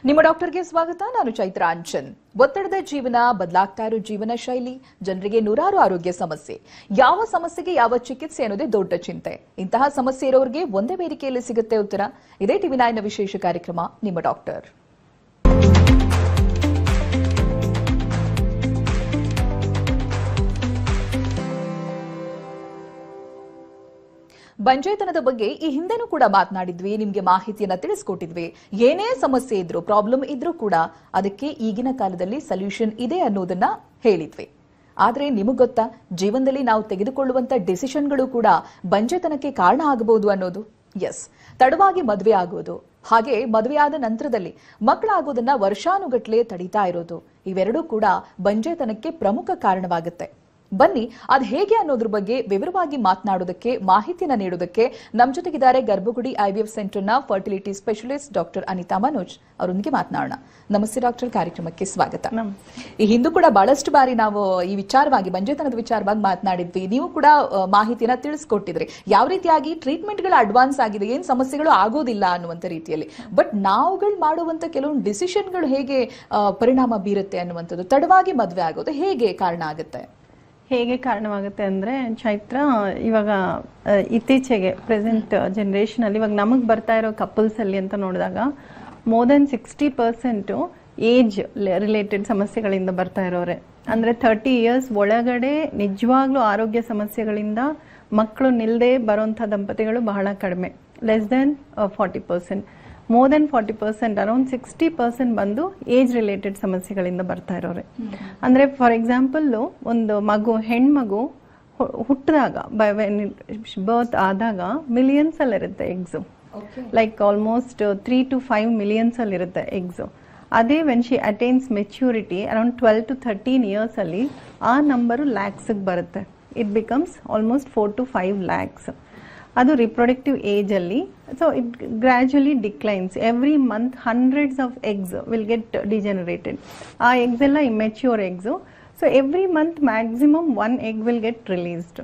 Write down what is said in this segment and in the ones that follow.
ನಿಮ್ಮ ಡಾಕ್ಟರ್ಗೆ ಸ್ವಾಗತ. ನಾನು ಚೈತ್ರ ಅಂಚನ್. ಒತ್ತಡದ ಜೀವನ, ಬದಲಾಗ್ತಾ ಇರೋ ಜೀವನ ಶೈಲಿ, ಜನರಿಗೆ ನೂರಾರು ಆರೋಗ್ಯ ಸಮಸ್ಯೆ. ಯಾವ ಸಮಸ್ಯೆಗೆ ಯಾವ ಚಿಕಿತ್ಸೆ ಅನ್ನೋದೇ ದೊಡ್ಡ ಚಿಂತೆ. ಇಂತಹ ಸಮಸ್ಯೆ ಇರೋರಿಗೆ ಒಂದೇ ವೇದಿಕೆಯಲ್ಲಿ ಸಿಗುತ್ತೆ ಉತ್ತರ. ಇದೇ ಟಿವಿ9ನ ವಿಶೇಷ ಕಾರ್ಯಕ್ರಮ ನಿಮ್ಮ ಡಾಕ್ಟರ್. ಬಂಜೇತನದ ಬಗ್ಗೆ ಈ ಹಿಂದೆನೂ ಕೂಡ ಮಾತನಾಡಿದ್ವಿ, ನಿಮ್ಗೆ ಮಾಹಿತಿಯನ್ನ ತಿಳಿಸ್ಕೊಟ್ಟಿದ್ವಿ. ಏನೇ ಸಮಸ್ಯೆ ಇದ್ರು, ಪ್ರಾಬ್ಲಮ್ ಇದ್ರೂ ಕೂಡ ಅದಕ್ಕೆ ಈಗಿನ ಕಾಲದಲ್ಲಿ ಸೊಲ್ಯೂಷನ್ ಇದೆ ಅನ್ನೋದನ್ನ ಹೇಳಿದ್ವಿ. ಆದ್ರೆ ನಿಮಗ್ ಗೊತ್ತಾ, ಜೀವನದಲ್ಲಿ ನಾವು ತೆಗೆದುಕೊಳ್ಳುವಂತ ಡಿಸಿಷನ್ಗಳು ಕೂಡ ಬಂಜೇತನಕ್ಕೆ ಕಾರಣ ಆಗಬಹುದು ಅನ್ನೋದು. ಎಸ್, ತಡವಾಗಿ ಮದುವೆ ಆಗೋದು, ಹಾಗೆ ಮದುವೆಯಾದ ನಂತರದಲ್ಲಿ ಮಕ್ಕಳಾಗೋದನ್ನ ವರ್ಷಾನುಗಟ್ಲೆ ತಡೀತಾ ಇರೋದು, ಇವೆರಡೂ ಕೂಡ ಬಂಜೇತನಕ್ಕೆ ಪ್ರಮುಖ ಕಾರಣವಾಗುತ್ತೆ. ಬನ್ನಿ, ಅದು ಹೇಗೆ ಅನ್ನೋದ್ರ ಬಗ್ಗೆ ವಿವರವಾಗಿ ಮಾತನಾಡೋದಕ್ಕೆ, ಮಾಹಿತಿಯನ್ನ ನೀಡೋದಕ್ಕೆ ನಮ್ಮ ಜೊತೆಗಿದ್ದಾರೆ ಗರ್ಭಗುಡಿ ಐವಿಎಫ್ ಸೆಂಟರ್ನ fertility specialist doctor Anita Manoj. ಅವರೊಂದಿಗೆ ಮಾತನಾಡೋಣ. ನಮಸ್ತೆ ಡಾಕ್ಟರ್, ಕಾರ್ಯಕ್ರಮಕ್ಕೆ ಸ್ವಾಗತ. ಈ ಹಿಂದೂ ಕೂಡ ಬಹಳಷ್ಟು ಬಾರಿ ನಾವು ಈ ವಿಚಾರವಾಗಿ, ಬಂಜೇತನದ ವಿಚಾರವಾಗಿ ಮಾತನಾಡಿದ್ವಿ. ನೀವು ಕೂಡ ಮಾಹಿತಿಯನ್ನ ತಿಳಿಸ್ಕೊಟ್ಟಿದ್ರಿ, ಯಾವ ರೀತಿಯಾಗಿ ಟ್ರೀಟ್ಮೆಂಟ್ಗಳ ಅಡ್ವಾನ್ಸ್ ಆಗಿದೆ, ಏನ್ ಸಮಸ್ಯೆಗಳು ಆಗೋದಿಲ್ಲ ಅನ್ನುವಂತ ರೀತಿಯಲ್ಲಿ. ಬಟ್ ನಾವುಗಳು ಮಾಡುವಂತ ಕೆಲವೊಂದು ಡಿಸಿಷನ್ಗಳು ಹೇಗೆ ಪರಿಣಾಮ ಬೀರುತ್ತೆ ಅನ್ನುವಂಥದ್ದು, ತಡವಾಗಿ ಮದುವೆ ಆಗೋದು ಹೇಗೆ ಕಾರಣ ಆಗುತ್ತೆ? ಹೇಗೆ ಕಾರಣವಾಗುತ್ತೆ ಅಂದರೆ, ಚೈತ್ರ, ಇವಾಗ ಇತ್ತೀಚೆಗೆ ಪ್ರೆಸೆಂಟ್ ಜನ್ರೇಷನಲ್ಲಿ ಇವಾಗ ನಮಗೆ ಬರ್ತಾ ಇರೋ ಕಪಲ್ಸಲ್ಲಿ ಅಂತ ನೋಡಿದಾಗ ಮೋರ್ ದೆನ್ 60% ಏಜ್ ರಿಲೇಟೆಡ್ ಸಮಸ್ಯೆಗಳಿಂದ ಬರ್ತಾ ಇರೋರೆ. ಅಂದರೆ 30 years ಒಳಗಡೆ ನಿಜವಾಗ್ಲೂ ಆರೋಗ್ಯ ಸಮಸ್ಯೆಗಳಿಂದ ಮಕ್ಕಳು ನಿಲ್ಲದೆ ಬರೋಂಥ ದಂಪತಿಗಳು ಬಹಳ ಕಡಿಮೆ, less than 40%. More than 40%, around 60% ಬಂದು ಏಜ್ ರಿಲೇಟೆಡ್ ಸಮಸ್ಯೆಗಳಿಂದ ಬರ್ತಾ ಇರೋರೆ. ಅಂದರೆ ಫಾರ್ ಎಕ್ಸಾಂಪಲ್, ಒಂದು ಮಗು, ಹೆಣ್ಮಗು ಹುಟ್ಟಿದಾಗ, ಬರ್ತ್ ಆದಾಗ ಮಿಲಿಯನ್ಸ್ ಅಲ್ಲಿ ಇರುತ್ತೆ eggs. Like almost 3 to 5 millions ಅಲ್ಲಿ ಇರುತ್ತೆ ಎಗ್ಸು. ಅದೇ when she attains maturity around 12 to 13 years ಅಲ್ಲಿ ಆ ನಂಬರು ಲ್ಯಾಕ್ಸ್ಗೆ ಬರುತ್ತೆ. It becomes almost 4 to 5 lakhs. ಅದು ರಿಪ್ರೊಡಕ್ಟಿವ್ ಏಜ್ ಅಲ್ಲಿ. So it gradually declines. Every month hundreds of eggs will get degenerated. ಆ ಎಗ್ಸ್ ಎಲ್ಲ immature eggs. So every month maximum 1 egg will get released.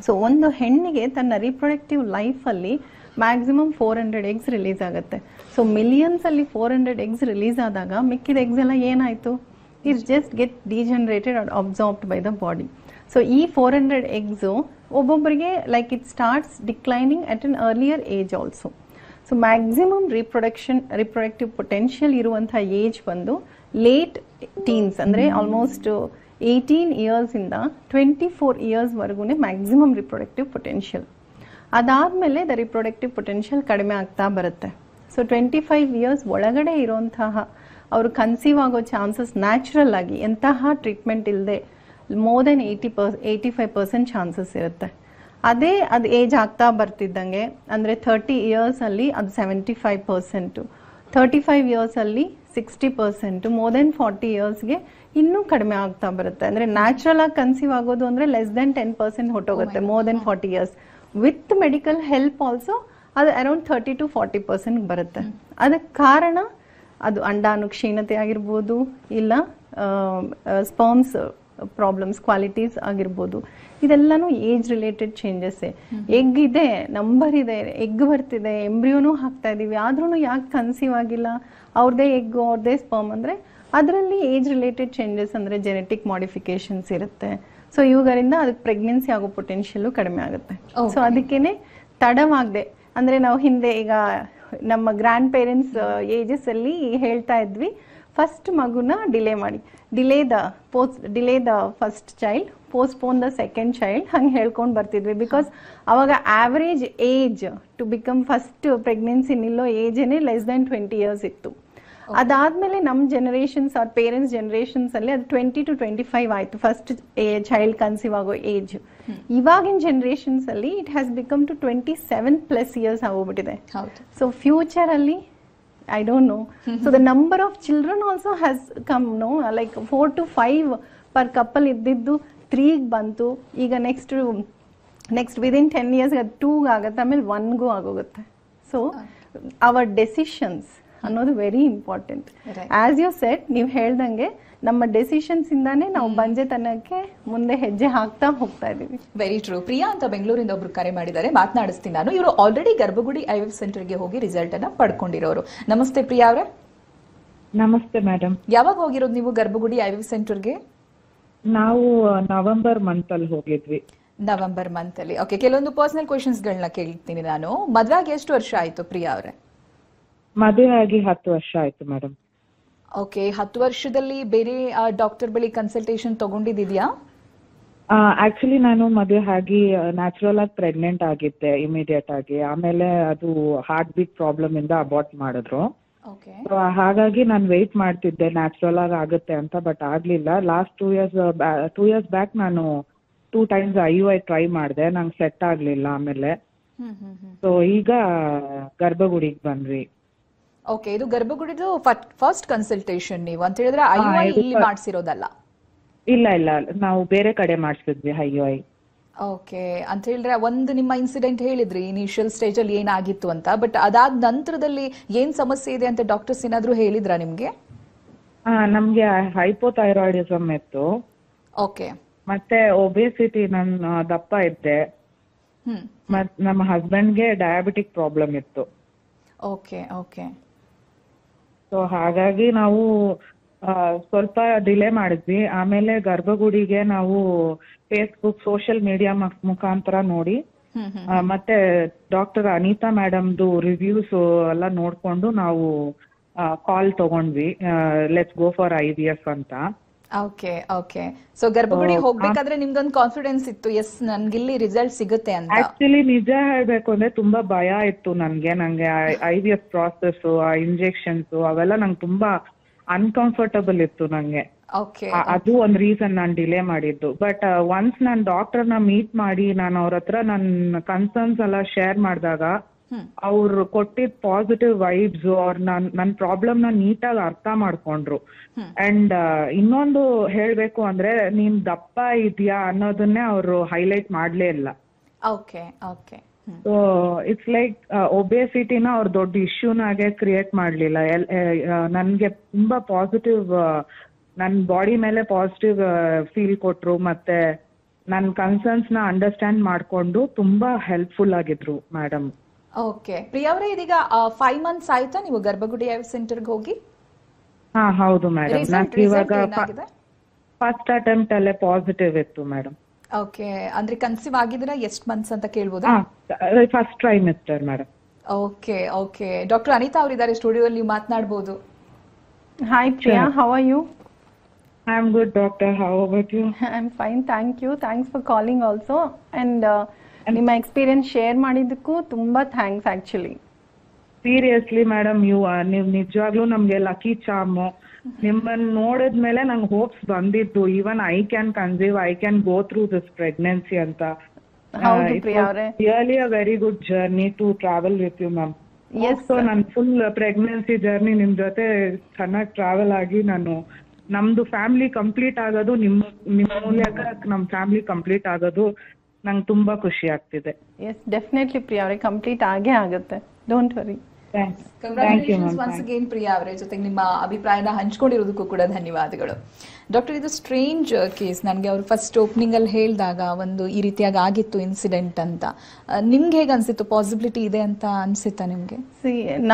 So ಒಂದು ಹೆಣ್ಣಿಗೆ ತನ್ನ reproductive ಲೈಫಲ್ಲಿ maximum 400 eggs release ಆಗುತ್ತೆ. So millions ಅಲ್ಲಿ 400 eggs release ಆದಾಗ ಮಿಕ್ಕಿದ ಎಗ್ಸ್ ಎಲ್ಲ ಏನಾಯ್ತು? It's just get degenerated or absorbed by the body. So ಈ 400 eggs ಒಬ್ಬೊಬ್ಬರಿಗೆ like it starts declining at an earlier age also. So maximum reproductive potential ಇರುವಂಥ age ಬಂದು ಲೇಟ್ ಟೀನ್ಸ್, ಅಂದರೆ ಆಲ್ಮೋಸ್ಟ್ 18 years ಇಂದ 24 years ವರೆಗೂ maximum reproductive potential. ಅದಾದಮೇಲೆ the reproductive potential ಕಡಿಮೆ ಆಗ್ತಾ ಬರುತ್ತೆ. ಸೊ 25 years ಒಳಗಡೆ ಇರುವಂತಹ ಅವರು ಕನ್ಸೀವ್ ಆಗೋ ಚಾನ್ಸಸ್ ನ್ಯಾಚುರಲ್ ಆಗಿ ಎಂತಹ ಟ್ರೀಟ್ಮೆಂಟ್ ಇಲ್ಲದೆ ಮೋರ್ ದೆನ್ 85% ಚಾನ್ಸಸ್ ಇರುತ್ತೆ. ಅದೇ ಅದು ಏಜ್ ಆಗ್ತಾ ಬರ್ತಿದ್ದಂಗೆ, ಅಂದರೆ 30 years ಅಲ್ಲಿ ಅದು 75%, 35 years ಅಲ್ಲಿ 60%, ಮೋರ್ ದೆನ್ 40 yearsಗೆ ಇನ್ನೂ ಕಡಿಮೆ ಆಗ್ತಾ ಬರುತ್ತೆ. ಅಂದರೆ ನ್ಯಾಚುರಲ್ ಆಗಿ ಕನ್ಸೀವ್ ಆಗೋದು ಅಂದರೆ ಲೆಸ್ ದೆನ್ 10% ಹೊಟ್ಟೋಗುತ್ತೆ. More than 40 years with medical help also ಅದು ಅರೌಂಡ್ 30 to 40% ಬರುತ್ತೆ. ಅದಕ್ಕೆ ಕಾರಣ ಅದು ಅಂಡಾಣು ಕ್ಷೀಣತೆ ಆಗಿರ್ಬೋದು, ಇಲ್ಲ ಸ್ಪರ್ಮ್ಸ್ ಪ್ರಾಬ್ಲಮ್ಸ್, ಕ್ವಾಲಿಟೀಸ್ ಆಗಿರ್ಬೋದು. ಇದೆಲ್ಲನೂ ಏಜ್ ರಿಲೇಟೆಡ್ ಚೇಂಜಸ್. ಎಗ್ ಇದೆ, ನಂಬರ್ ಇದೆ, ಎಗ್ ಬರ್ತಿದೆ, ಎಂಬ್ರಿಯೋನೂ ಹಾಕ್ತಾ ಇದೀವಿ, ಆದ್ರೂ ಯಾಕೆ ಕನ್ಸೀವ್ ಆಗಿಲ್ಲ? ಅವ್ರದೇ ಎಗ್ಗು, ಅವ್ರದೇ ಸ್ಪರ್ಮ್. ಅಂದರೆ ಅದರಲ್ಲಿ ಏಜ್ ರಿಲೇಟೆಡ್ ಚೇಂಜಸ್, ಅಂದರೆ ಜೆನೆಟಿಕ್ ಮಾಡಿಫಿಕೇಶನ್ಸ್ ಇರುತ್ತೆ. ಸೊ ಇವುಗಳಿಂದ ಅದಕ್ಕೆ ಪ್ರೆಗ್ನೆನ್ಸಿ ಆಗೋ ಪೊಟೆನ್ಷಿಯಲ್ಲು ಕಡಿಮೆ ಆಗುತ್ತೆ. ಸೊ ಅದಕ್ಕೇನೆ ತಡವಾಗದೆ, ಅಂದರೆ ನಾವು ಹಿಂದೆ ಈಗ ನಮ್ಮ ಗ್ರ್ಯಾಂಡ್ ಪೇರೆಂಟ್ಸ್ ಏಜಸ್ ಅಲ್ಲಿ ಹೇಳ್ತಾ ಇದ್ವಿ, ಫಸ್ಟ್ ಮಗುನ ಡಿಲೇ ಮಾಡಿ, delay the first child, postpone the second child, ಹಂಗೆ ಹೇಳ್ಕೊಂಡು ಬರ್ತಿದ್ವಿ. ಬಿಕಾಸ್ ಅವಾಗ average age to become first pregnancy ನಿಲ್ಲೋ ಏಜೇನೆ ಲೆಸ್ ದೆನ್ 20 years ಇತ್ತು. ಅದಾದ್ಮೇಲೆ ನಮ್ಮ ಜನರೇಷನ್ಸ್, ಅವ್ರ ಪೇರೆಂಟ್ಸ್ ಜನರೇಷನ್ಸ್ ಅಲ್ಲಿ ಅದು 20 to 25 ಆಯ್ತು ಫಸ್ಟ್ ಚೈಲ್ಡ್ ಕನ್ಸೀವ್ ಆಗೋ ಏಜ್. ಇವಾಗಿನ ಜನರೇಷನ್ಸ್ ಅಲ್ಲಿ it has become to 27+ years ಆಗೋಗ್ಬಿಟ್ಟಿದೆ. ಸೊ ಫ್ಯೂಚರ್ ಅಲ್ಲಿ I don't know. So the number of children also has come, no? Like 4 to 5 per couple ಇದ್ದಿದ್ದು 3 ಬಂತು. ಈಗ ನೆಕ್ಸ್ಟ್ ವಿದಿನ್ 10 years 2 ಆಗುತ್ತೆ, ಆಮೇಲೆ 1 ಆಗೋಗುತ್ತೆ. ಸೊ ಅವರ್ ಡೆಸಿಷನ್ಸ್ ಅನ್ನೋದು very important. As you said, ನೀವು ಹೇಳ್ದಂಗೆ ನಮ್ಮ ಡೆಸಿಷನ್ಸ್ ಇಂದಾನೇ ನಾವು ಬಂಜೆತನಕ್ಕೆ ಮುಂದೆ ಹೆಜ್ಜೆ ಹಾಕ್ತಾ ಹೋಗ್ತಾ ಇದೀವಿ. Very true. ಪ್ರಿಯಾ ಅಂತ ಬೆಂಗಳೂರಿಂದ ಒಬ್ರು ಕರೆ ಮಾಡಿದ್ದಾರೆ, ಮಾತನಾಡಿಸ್ತೀನಿ ನಾನು. ಇವರು ಆಲ್ರೆಡಿ ಗರ್ಭಗುಡಿ IVF ಸೆಂಟರ್ಗೆ ಹೋಗಿ ರಿಸಲ್ಟ್ ಅನ್ನ ಪಡ್ಕೊಂಡಿರೋರು. ನಮಸ್ತೆ ಪ್ರಿಯಾ ಅವರೇ. ನಮಸ್ತೆ ಮೇಡಮ್. ಯಾವಾಗ ಹೋಗಿರೋದು ನೀವು ಗರ್ಭಗುಡಿ IVF ಸೆಂಟರ್ಗೆ? ನಾವು ನವೆಂಬರ್ ಮಂತ್ ಅಲ್ಲಿ ಹೋಗಿದ್ವಿ. ನವೆಂಬರ್ ಮಂತ್ ಅಲ್ಲಿ. ಓಕೆ, ಕೆಲವೊಂದು ಪರ್ಸನಲ್ ಕ್ವೆಶನ್ಸ್ ಗಳನ್ನ ಕೇಳ್ತೀನಿ ನಾನು. ಮದ್ವೆಗೆ ಎಷ್ಟು ವರ್ಷ ಆಯ್ತು ಪ್ರಿಯಾ ಅವರೇ? ಮದುವೆ ಆಗಿ 10 ವರ್ಷ ಆಯ್ತು ಮೇಡಮ್. ಓಕೆ, 10 ವರ್ಷದಲ್ಲಿ ಬೇರೆ ಡಾಕ್ಟರ್ ಬಳಿ ಕನ್ಸಲ್ಟೇಷನ್ ತಗೊಂಡಿದ್ಯಾ? ಆಕ್ಚುಲಿ ನಾನು ಮದುವೆ ಆಗಿ ನ್ಯಾಚುರಲ್ ಆಗಿ ಪ್ರೆಗ್ನೆಂಟ್ ಆಗಿದ್ದೆ ಇಮಿಡಿಯೇಟ್ ಆಗಿ. ಆಮೇಲೆ ಅದು ಹಾರ್ಟ್ ಬೀಟ್ ಪ್ರಾಬ್ಲಮ್ ಇಂದ ಅಬಾರ್ಟ್ ಮಾಡಿದ್ರು. ಓಕೆ, ಹಾಗಾಗಿ ನಾನು ವೆಯ್ಟ್ ಮಾಡ್ತಿದ್ದೆ ನ್ಯಾಚುರಲ್ ಆಗಿ ಆಗುತ್ತೆ ಅಂತ, ಬಟ್ ಆಗ್ಲಿಲ್ಲ. ಲಾಸ್ಟ್ 2 ಇಯರ್ಸ್ ಬ್ಯಾಕ್ ನಾನು 2 times IUI ಟ್ರೈ ಮಾಡಿದೆ, ನಂಗೆ ಸೆಟ್ ಆಗ್ಲಿಲ್ಲ. ಆಮೇಲೆ ಸೊ ಈಗ ಗರ್ಭಗುಡಿಗೆ ಬಂದ್ವಿ. ಓಕೆ, ಇದು ಗರ್ಭಗುಡಿದು ಫಸ್ಟ್ ಕನ್ಸಲ್ಟೇಷನ್ ನೀವು ಅಂತ ಹೇಳಿದ್ರೆ IUI ಇಲ್ಲಿ ಮಾಡಿಸಿರೋದಲ್ಲ? ಇಲ್ಲ, ನಾವು ಬೇರೆ ಕಡೆ ಮಾಡಿಸಿದ್ವಿ IUI. ಓಕೆ, ಅಂತ ಹೇಳಿದ್ರೆ ಒಂದು ನಿಮ್ಮ ಇನ್ಸಿಡೆಂಟ್ ಹೇಳಿದ್ರಿ ಇನಿಷಿಯಲ್ ಸ್ಟೇಜ್ ಅಲ್ಲಿ ಏನಾಗಿತ್ತು ಅಂತ, ಬಟ್ ಅದಾದ ನಂತರದಲ್ಲಿ ಏನ್ ಸಮಸ್ಯೆ ಇದೆ ಅಂತ ಡಾಕ್ಟರ್ಸ್ ಏನಾದ್ರು ಹೇಳಿದ್ರಾ ನಿಮ್ಗೆ? ನಮ್ಗೆ ಹೈಪೋಥೈರಾಯ್ಡಿಸಮ್ ಇತ್ತು. ಓಕೆ, ಮತ್ತೆ ಒಬೇಸಿಟಿ, ನಾನು ದಪ್ಪ ಇದ್ದೆ. ಮತ್ ನಮ್ಮ ಹಸ್ಬೆಂಡ್ಗೆ ಡಯಾಬಿಟಿಕ್ ಪ್ರಾಬ್ಲಮ್ ಇತ್ತು. Okay okay. ಸೊ ಹಾಗಾಗಿ ನಾವು ಸ್ವಲ್ಪ ಡಿಲೇ ಮಾಡಿದ್ವಿ. ಆಮೇಲೆ ಗರ್ಭಗುಡಿಗೆ ನಾವು ಫೇಸ್ಬುಕ್, ಸೋಷಿಯಲ್ ಮೀಡಿಯಾ ಮುಖಾಂತರ ನೋಡಿ, ಮತ್ತೆ ಡಾಕ್ಟರ್ ಅನಿತಾ ಮೇಡಮ್ದು ರಿವ್ಯೂಸ್ ಎಲ್ಲ ನೋಡ್ಕೊಂಡು ನಾವು ಕಾಲ್ ತಗೊಂಡ್ವಿ, ಲೆಟ್ಸ್ ಗೋ ಫಾರ್ IVF ಅಂತ. Okay okay. ಸೊ ಗರ್ಭಗುಡಿ ಹೋಗ್ಬೇಕಾದ್ರೆ ನಿಮ್ದೊಂದು ಕಾನ್ಫಿಡೆನ್ಸ್ ಇತ್ತು, ಎಸ್ ನನ್ಗಿಲ್ಲಿ ರಿಸಲ್ಟ್ ಸಿಗುತ್ತೆ ಅಂತ? ಆಕ್ಚುಲಿ ನಿಜ ಹೇಳ್ಬೇಕು ಅಂದ್ರೆ ತುಂಬಾ ಭಯ ಇತ್ತು ನಂಗೆ IVF ಪ್ರಾಸೆಸ್, ಆ ಇಂಜೆಕ್ಷನ್ಸ್ ಅವೆಲ್ಲ ನಂಗೆ ತುಂಬಾ ಅನ್ಕಂಫರ್ಟಬಲ್ ಇತ್ತು ನಂಗೆ. ಅದು ಒಂದ್ ರೀಸನ್ ನಾನು ಡಿಲೇ ಮಾಡಿದ್ದು. ಬಟ್ ಒನ್ಸ್ ನಾನು ಡಾಕ್ಟರ್ನ ಮೀಟ್ ಮಾಡಿ ನಾನು ಅವ್ರ ಹತ್ರ ನನ್ನ ಕನ್ಸರ್ನ್ಸ್ ಎಲ್ಲ ಶೇರ್ ಮಾಡಿದಾಗ ಅವ್ರು ಕೊಟ್ಟಿದ್ ಪಾಸಿಟಿವ್ ವೈಬ್ಸ್, ಅವ್ರ ನನ್ ಪ್ರಾಬ್ಲಮ್ ನ ನೀಟಾಗಿ ಅರ್ಥ ಮಾಡ್ಕೊಂಡ್ರು. ಅಂಡ್ ಇನ್ನೊಂದು ಹೇಳ್ಬೇಕು ಅಂದ್ರೆ ನೀನ್ ದಪ್ಪ ಇದೆಯಾ ಅನ್ನೋದನ್ನೇ ಅವರು ಹೈಲೈಟ್ ಮಾಡ್ಲೇ ಇಲ್ಲ. Okay okay. So it's like ಒಬೇಸಿಟಿನ ಅವ್ರ ದೊಡ್ಡ ಇಶ್ಯೂನಾಗೆ ಕ್ರಿಯೇಟ್ ಮಾಡ್ಲಿಲ್ಲ. ನನ್ಗೆ ತುಂಬಾ ಪಾಸಿಟಿವ್, ನನ್ ಬಾಡಿ ಮೇಲೆ ಪಾಸಿಟಿವ್ ಫೀಲ್ ಕೊಟ್ರು. ಮತ್ತೆ ನನ್ ಕನ್ಸರ್ನ್ಸ್ ನ ಅಂಡರ್ಸ್ಟ್ಯಾಂಡ್ ಮಾಡ್ಕೊಂಡು ತುಂಬಾ ಹೆಲ್ಪ್ಫುಲ್ ಆಗಿದ್ರು ಮೇಡಮ್. ಓಕೆ, ಪ್ರಿಯಾ ಅವರೇ, ಇದೀಗ 5 months ಆಯ್ತಾ ನೀವು ಗರ್ಭಗುಡಿ IVF ಸೆಂಟರ್ಗೆ ಹೋಗಿ? ಹೌದು ಮೇಡಮ್. ನಾನು ಇವಾಗ ಫಸ್ಟ್ ಅಟೆಂಪ್ಟ್ ಅಲ್ಲೇ ಪಾಸಿಟಿವ್ ಇತ್ತು ಮೇಡಮ್. ಓಕೆ, ಅಂದ್ರೆ ಕನ್ಸೀವ್ ಆಗಿದ್ರೆ ಎಷ್ಟು ಮಂತ್ಸ್ ಅಂತ ಕೇಳ್ಬೋದಾ? First trimester madam. Okay okay. Doctor Anita ಅವರಿದ್ದಾರೆ ಸ್ಟುಡಿಯೋದಲ್ಲಿ, ನೀವು ಮಾತನಾಡಬಹುದು. Hi Priya, how are you? I am good doctor, how about you? I am fine, thank you. Thanks for calling also. And ನಿಮ್ಮ ಎಕ್ಸ್ಪೀರಿಯನ್ಸ್ ಶೇರ್ ಮಾಡಿದ್ದಕ್ಕೂ ತುಂಬಾ ಥ್ಯಾಂಕ್ಸ್. ಆಕ್ಚುಲಿ ಸೀರಿಯಸ್ಲಿ ಮೇಡಮ್, ನೀವು ನಿಜವಾಗ್ಲೂ ನಮ್ಗೆ ಲಕ್ಕಿ ಚಾಮ್. ನಿಮ್ಮನ್ನ ನೋಡಿದ್ಮೇಲೆ ನಂಗೆ ಹೋಪ್ಸ್ ಬಂದಿತ್ತು, even I can conceive, I can go through this pregnancy ಅಂತ. Really a very good journey to travel with you ma'am. So ನನ್ ಫುಲ್ ಪ್ರೆಗ್ನೆನ್ಸಿ ಜರ್ನಿ ನಿಮ್ ಜೊತೆ ಚೆನ್ನಾಗಿ ಟ್ರಾವೆಲ್ ಆಗಿ ನಮ್ದು ಫ್ಯಾಮಿಲಿ ಕಂಪ್ಲೀಟ್ ಆಗೋದು, ನಿಮ್ಮ ಮೂಲಕ ನಮ್ ಫ್ಯಾಮಿಲಿ ಕಂಪ್ಲೀಟ್ ಆಗೋದು ನಂಗೆ ತುಂಬಾ ಖುಷಿ ಆಗ್ತಿದೆ. ಎಸ್, ಡೆಫಿನೆಟ್ಲಿ ಪ್ರಿಯಾ ಅವರೇ, ಕಂಪ್ಲೀಟ್ ಆಗೇ ಆಗುತ್ತೆ, don't worry. Congratulations once again Priya ಅವರೇ. ಜೊತೆಗೆ ನಿಮ್ಮ ಅಭಿಪ್ರಾಯನ ಹಂಚ್ಕೊಂಡಿರೋದಕ್ಕೂ ಕೂಡ ಧನ್ಯವಾದಗಳು. ಡಾಕ್ಟರ್, ಇದು ಸ್ಟ್ರೇಂಜ್ ಕೇಸ್. ನನಗೆ ಅವರು ಫಸ್ಟ್ ಓಪನಿಂಗ್ ಅಲ್ಲಿ ಹೇಳಿದಾಗ ಒಂದು ಈ ರೀತಿಯಾಗಿ ಆಗಿತ್ತು ಇನ್ಸಿಡೆಂಟ್ ಅಂತ, ನಿಮ್ಗೆ ಹೇಗೆ ಅನ್ಸಿತ್ತು? ಪಾಸಿಬಿಲಿಟಿ ಇದೆ ಅಂತ ಅನ್ಸಿತ್ತಾ ನಿಮ್ಗೆ?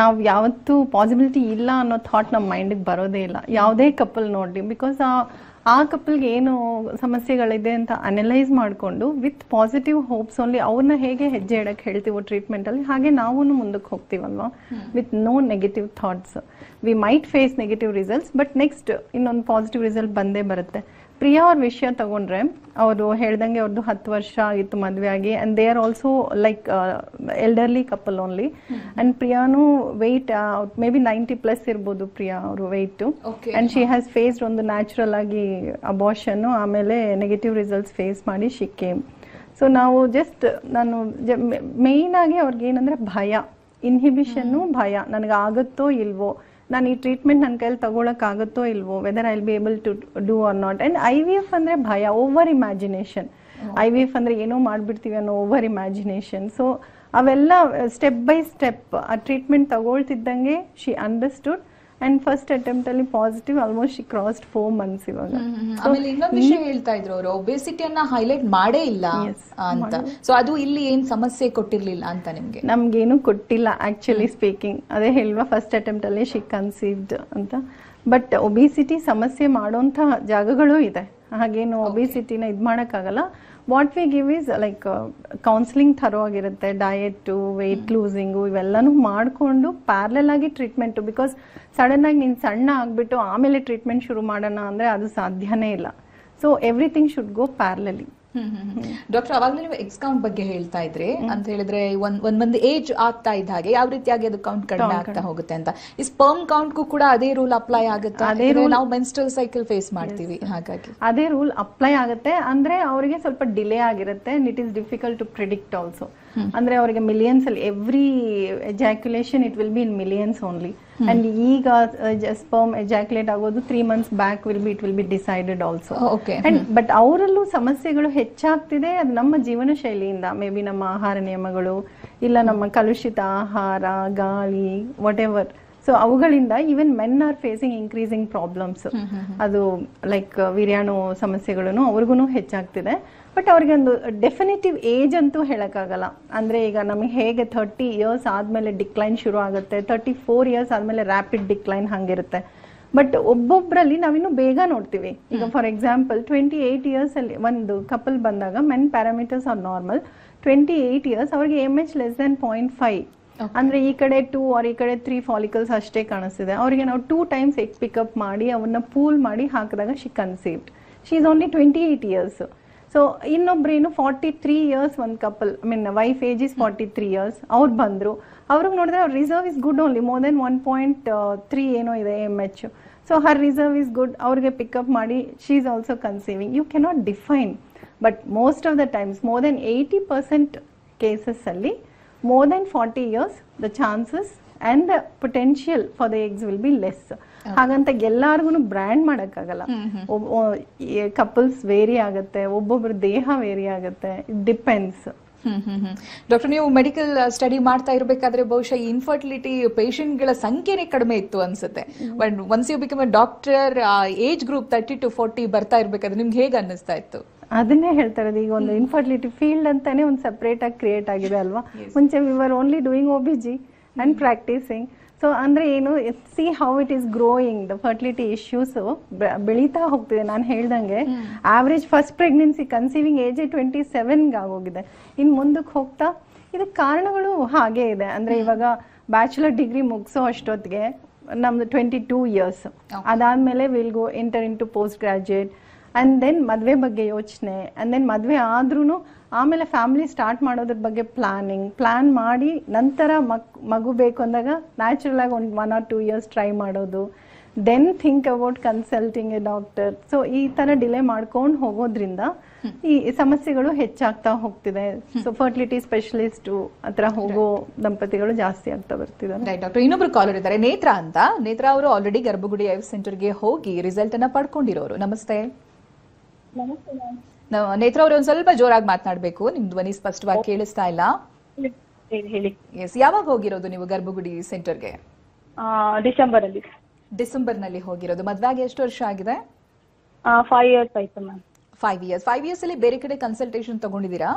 ನಾವು ಯಾವತ್ತೂ ಪಾಸಿಬಿಲಿಟಿ ಇಲ್ಲ ಅನ್ನೋ ಥಾಟ್ ನಮ್ಮ ಮೈಂಡಿಗೆ ಬರೋದೇ ಇಲ್ಲ, ಯಾವುದೇ ಕಪಲ್ ನೋಡಿ. ಬಿಕಾಸ್ ಆ ಕಪಲ್ಗೆ ಏನು ಸಮಸ್ಯೆಗಳಿದೆ ಅಂತ ಅನಲೈಸ್ ಮಾಡಿಕೊಂಡು ವಿತ್ ಪಾಸಿಟಿವ್ ಹೋಪ್ಸ್ ಓನ್ಲಿ ಅವ್ರನ್ನ ಹೇಗೆ ಹೆಜ್ಜೆ ಇಡಕ್ಕೆ ಹೇಳ್ತೀವೋ ಟ್ರೀಟ್ಮೆಂಟಲ್ಲಿ, ಹಾಗೆ ನಾವು ಮುಂದಕ್ಕೆ ಹೋಗ್ತೀವಲ್ವಾ, with no negative thoughts. We might face negative results, but next ಇನ್ನೊಂದು ಪಾಸಿಟಿವ್ ರಿಸಲ್ಟ್ ಬಂದೇ ಬರುತ್ತೆ. ಪ್ರಿಯಾ ಅವ್ರ ವಿಷಯ ತಗೊಂಡ್ರೆ, ಅವರು ಹೇಳ್ದಂಗೆ ಅವ್ರದ್ದು 10 ವರ್ಷ ಆಗಿತ್ತು ಮದುವೆ ಆಗಿ, and they are also like elderly couple only. And ಪ್ರಿಯಾನು ವೆಯ್ಟ್ ಮೇ ಬಿ 90+ ಇರ್ಬೋದು ಪ್ರಿಯಾ ಅವರು weight. And she has faced ಒಂದು ನ್ಯಾಚುರಲ್ ಆಗಿ ಅಬಾರ್ಷನ್, ಆಮೇಲೆ ನೆಗೆಟಿವ್ ರಿಸಲ್ಟ್ಸ್ ಫೇಸ್ ಮಾಡಿ ಶಿ ಕೇಮ್. ಸೊ ನಾವು ನಾನು ಮೇಯ್ನ್ ಆಗಿ ಅವ್ರಿಗೆ ಏನಂದ್ರೆ ಭಯ, ಇನ್ಹಿಬಿಷನ್ನು ಭಯ, ನನಗೆ ಆಗುತ್ತೋ ಇಲ್ವೋ, ನಾನು ಈ ಟ್ರೀಟ್ಮೆಂಟ್ ನನ್ನ ಕೈಯಲ್ಲಿ ತಗೊಳಕ್ಕಾಗುತ್ತೋ ಇಲ್ವೋ, whether I will be able to do or not. And IVF ಅಂದ್ರೆ ಭಯ, ಓವರ್ ಇಮ್ಯಾಜಿನೇಷನ್. IVF ಅಂದ್ರೆ ಏನೋ ಮಾಡ್ಬಿಡ್ತೀವಿ ಅನ್ನೋ ಓವರ್ ಇಮ್ಯಾಜಿನೇಷನ್. ಸೊ ಅವೆಲ್ಲ ಸ್ಟೆಪ್ ಬೈ ಸ್ಟೆಪ್ ಆ ಟ್ರೀಟ್ಮೆಂಟ್ ತಗೊಳ್ತಿದ್ದಂಗೆ she understood and first attempt ಅಲ್ಲಿ ಪಾಸಿಟಿವ್ ಆಲ್ಮೋಸ್ಟ್ ಕ್ರಾಸ್ಡ್ 4 months ಇವಾಗ. ಆಮೇಲೆ ಇನ್ನೊಂದು ವಿಷಯ ಹೇಳ್ತಾ ಇದ್ರು ಅವರು, ಒಬೆಸಿಟಿಯನ್ನ ಹೈಲೈಟ್ ಮಾಡೇ ಇಲ್ಲ ಅಂತ. ಸೊ ಅದು ಇಲ್ಲಿ ಏನ್ ಸಮಸ್ಯೆ ಕೊಟ್ಟಿರ್ಲಿಲ್ಲ ಅಂತ ನಿಮ್ಗೆ? ನಮ್ಗೇನು ಕೊಟ್ಟಿಲ್ಲ ಆಕ್ಚುಲಿ ಸ್ಪೀಕಿಂಗ್. ಅದೇ ಹೇಳುವ ಫಸ್ಟ್ ಅಟೆಂಪ್ಟ್ ಅಲ್ಲಿ ಶಿ ಕನ್ಸೀವ್ಡ್ ಅಂತ. ಬಟ್ ಒಬಿಸಿಟಿ ಸಮಸ್ಯೆ ಮಾಡೋಂಥ ಜಾಗಗಳು ಇದೆ, ಹಾಗೇನು ಒಬಿಸಿಟಿನ ಇದು ಮಾಡೋಕ್ಕಾಗಲ್ಲ. What we give is like counselling thorough ಆಗಿರುತ್ತೆ, ಡಯೆಟ್ಟು, ವೆಯ್ಟ್ ಲೂಸಿಂಗು ಇವೆಲ್ಲನೂ ಮಾಡಿಕೊಂಡು ಪ್ಯಾರಲಲ್ ಆಗಿ ಟ್ರೀಟ್ಮೆಂಟು. ಬಿಕಾಸ್ ಸಡನ್ ಆಗಿ ನೀನು ಸಣ್ಣ ಆಗಿಬಿಟ್ಟು ಆಮೇಲೆ ಟ್ರೀಟ್ಮೆಂಟ್ ಶುರು ಮಾಡೋಣ ಅಂದರೆ ಅದು ಸಾಧ್ಯನೇ ಇಲ್ಲ. So everything should go ಪ್ಯಾರಲಲಿ. Doctor, ಅವಾಗಲೇ ನೀವು ಎಕ್ಸ್ ಕೌಂಟ್ ಬಗ್ಗೆ ಹೇಳ್ತಾ ಇದ್ರಿ. ಅಂತ ಹೇಳಿದ್ರೆ ಒಂದ್ ಏಜ್ ಆಗ್ತಾ ಇದ್ದ ಹಾಗೆ ಯಾವ ರೀತಿಯಾಗಿ ಅದು ಕೌಂಟ್ ಕಡಿಮೆ ಆಗ್ತಾ ಹೋಗುತ್ತೆ ಅಂತ. ಈ ಸ್ಪರ್ಮ್ ಕೌಂಟ್ಗೂ ಕೂಡ ಅದೇ ರೂಲ್ ಅಪ್ಲೈ ಆಗುತ್ತೆ? ಅದೇ ರೂಲ್ ನಾವು ಮೆನ್ಸ್ಟ್ರಲ್ ಸೈಕಲ್ ಫೇಸ್ ಮಾಡ್ತೀವಿ, ಹಾಗಾಗಿ ಅದೇ ರೂಲ್ ಅಪ್ಲೈ ಆಗುತ್ತೆ. ಅಂದ್ರೆ ಅವರಿಗೆ ಸ್ವಲ್ಪ ಡಿಲೇ ಆಗಿರುತ್ತೆ. It is difficult to predict also. ಅಂದ್ರೆ ಅವರಿಗೆ ಮಿಲಿಯನ್ಸ್ ಅಲ್ಲಿ every ejaculation it will be in millions only. And ಈಗ ಸ್ಪರ್ಮ್ ಎಜಾಕ್ಯುಲೇಟ್ ಆಗೋದು 3 months back it will be decided also. And but ಅವರಲ್ಲೂ ಸಮಸ್ಯೆಗಳು ಹೆಚ್ಚಾಗ್ತಿದೆ. ಅದು ನಮ್ಮ ಜೀವನ ಶೈಲಿಯಿಂದ, ಮೇ ಬಿ ನಮ್ಮ ಆಹಾರ ನಿಯಮಗಳು, ಇಲ್ಲ ನಮ್ಮ ಕಲುಷಿತ ಆಹಾರ, ಗಾಳಿ, ವಾಟ್ ಎವರ್. ಸೊ ಅವುಗಳಿಂದ even men are facing increasing problems. ಅದು ಲೈಕ್ ವೀರ್ಯಾಣು ಸಮಸ್ಯೆಗಳನ್ನು ಅವ್ರಿಗೂ ಹೆಚ್ಚಾಗ್ತಿದೆ. ಬಟ್ ಅವ್ರಿಗೆ ಒಂದು ಡೆಫಿನಿಟಿವ್ ಏಜ್ ಅಂತೂ ಹೇಳಕ್ಕಾಗಲ್ಲ. ಅಂದ್ರೆ ಈಗ ನಮಗೆ ಹೇಗೆ 30 years ಆದ್ಮೇಲೆ ಡಿಕ್ಲೈನ್ ಶುರು ಆಗುತ್ತೆ, 34 years ಆದ್ಮೇಲೆ ರ್ಯಾಪಿಡ್ ಡಿಕ್ಲೈನ್ ಹಂಗಿರುತ್ತೆ. ಬಟ್ ಒಬ್ಬೊಬ್ಬರಲ್ಲಿ ನಾವಿನ್ನು ಬೇಗ ನೋಡ್ತೀವಿ. ಈಗ ಫಾರ್ ಎಕ್ಸಾಂಪಲ್ 28 years ಅಲ್ಲಿ ಒಂದು ಕಪಲ್ ಬಂದಾಗ men parameters are normal. 28 years ಅವ್ರಿಗೆ MH ಲೆಸ್ ದೆನ್ 0.5. ಅಂದ್ರೆ ಈ ಕಡೆ 2 ಆರ್ ಈ ಕಡೆ 3 ಫಾಲಿಕಲ್ಸ್ ಅಷ್ಟೇ ಕಾಣಿಸ್ತಿದೆ. ಅವರಿಗೆ ನಾವು 2 times ಎಗ್ ಪಿಕಪ್ ಮಾಡಿ ಅವನ್ನ ಪೂಲ್ ಮಾಡಿ ಹಾಕಿದಾಗ she conceived. She is only 28 years. So ಇನ್ನೊಬ್ರೇನು 43 years ಒಂದು couple, I mean wife age is 43 years, ಅವ್ರು ಬಂದ್ರು. ಅವ್ರಿಗೆ ನೋಡಿದ್ರೆ ಅವ್ರ reserve is good only, more than 1.3 ಏನೋ ಇದೆ MH. So her reserve is good. ಅವ್ರಿಗೆ ಪಿಕಪ್ ಮಾಡಿ she is also conceiving. You cannot define. But most of the times more than 80% cases ಅಲ್ಲಿ more than 40 years the chances and the potential for the eggs will be less. ಹಾಗಂತ ಎಲ್ಲಾರ್ಗು brand ಮಾಡಕ್ಕಾಗಲ್ಲ. Couples very ಆಗುತ್ತೆ, ಒಬ್ಬೊಬ್ಬರ ದೇಹ vary ಆಗುತ್ತೆ, it depends. Doctor, ನೀವು medical study ಮಾಡ್ತಾ ಇರಬೇಕಾದ್ರೆ ಬಹುಶಃ ಇನ್ಫರ್ಟಿಲಿಟಿ ಪೇಷಂಟ್ಗಳ ಸಂಖ್ಯೆನೇ ಕಡಿಮೆ ಇತ್ತು ಅನ್ಸುತ್ತೆ. But once you become a doctor, age group 30 to 40 ಬರ್ತಾ ಇರ್ಬೇಕಾದ್ರೆ ನಿಮ್ಗೆ ಹೇಗೆ ಅನ್ನಿಸ್ತಾ ಇತ್ತು? ಅದನ್ನೇ ಹೇಳ್ತಾ ಇರೋದು. ಈಗ ಒಂದು ಇನ್ಫರ್ಟಿಲಿಟಿ ಫೀಲ್ಡ್ ಅಂತಾನೆ ಒಂದು ಸೆಪರೇಟ್ ಆಗಿ ಕ್ರಿಯೇಟ್ ಆಗಿದೆ ಅಲ್ವಾ. ಮುಂಚೆ we were only doing OBG and practising. So ಅಂದ್ರೆ ಏನು, C how it is growing. The fertility issues ಬೆಳೀತಾ ಹೋಗ್ತಿದೆ. ನಾನು ಹೇಳ್ದಂಗೆ average first pregnancy conceiving age 27 ಆಗೋಗಿದೆ. ಇನ್ ಮುಂದಕ್ಕೆ ಹೋಗ್ತಾ ಇದಕ್ಕೆ ಕಾರಣಗಳು ಹಾಗೆ ಇದೆ. ಅಂದ್ರೆ ಇವಾಗ ಬ್ಯಾಚುಲರ್ ಡಿಗ್ರಿ ಮುಗಿಸೋ ಅಷ್ಟೊತ್ತಿಗೆ ನಮ್ದು 22 years. ಅದಾದ್ಮೇಲೆ will go enter into post graduate. And then ಮದುವೆ ಬಗ್ಗೆ ಯೋಚನೆ. ಅಂಡ್ ದೆನ್ ಮದುವೆ ಆದ್ರೂ ಆಮೇಲೆ ಫ್ಯಾಮಿಲಿ ಸ್ಟಾರ್ಟ್ ಮಾಡೋದ್ರ ಬಗ್ಗೆ ಪ್ಲಾನ್ ಮಾಡಿ ನಂತರ ಮಗು ಬೇಕು ಅಂದಾಗ ನ್ಯಾಚುರಲ್ ಆಗಿ 1 or 2 years ಟ್ರೈ ಮಾಡೋದು. Then think about consulting a doctor. So ಈ ತರ ಡಿಲೇ ಮಾಡ್ಕೊಂಡು ಹೋಗೋದ್ರಿಂದ ಈ ಸಮಸ್ಯೆಗಳು ಹೆಚ್ಚಾಗ್ತಾ ಹೋಗ್ತಿದೆ. ಸೊ ಫರ್ಟಿಲಿಟಿ ಸ್ಪೆಷಲಿಸ್ಟ್ ಹತ್ರ ಹೋಗೋ ದಂಪತಿಗಳು ಜಾಸ್ತಿ ಆಗ್ತಾ ಬರ್ತಿದ್ದಾರೆ. ಡಾಕ್ಟರ್, ಇನ್ನೊಬ್ರು ಕಾಲರ್ ಇದ್ದಾರೆ, ನೇತ್ರ ಅಂತ. ನೇತ್ರ ಅವರು ಆಲ್ರೆಡಿ ಗರ್ಭಗುಡಿ ಐವ್ ಸೆಂಟರ್ಗೆ ಹೋಗಿ ರಿಸಲ್ಟ್ ಅನ್ನ ಪಡ್ಕೊಂಡಿರೋರು. ನಮಸ್ತೆ. ನೇತ್ರ ಅವರು ಒಂದ್ ಸ್ವಲ್ಪ ಜೋರಾಗಿ ಮಾತನಾಡ್ಬೇಕು, ನಿಮ್ ಧ್ವನಿ ಸ್ಪಷ್ಟವಾಗಿ ಕೇಳಿಸ್ತಾ ಇಲ್ಲ. ಎಸ್, ಯಾವಾಗ ಹೋಗಿರೋದು ನೀವು ಗರ್ಭಗುಡಿ ಸೆಂಟರ್ಗೆ? ಡಿಸೆಂಬರ್ ನಲ್ಲಿ ಹೋಗಿರೋದು. ಮದ್ವೆಗೆ ಎಷ್ಟು ವರ್ಷ ಆಗಿದೆ? 5 years ಆಯ್ತು ಮ್ಯಾಮ್. 5 years ಅಲ್ಲಿ ಬೇರೆ ಕಡೆ ಕನ್ಸಲ್ಟೇಷನ್ ತಗೊಂಡಿದ್ದೀರಾ?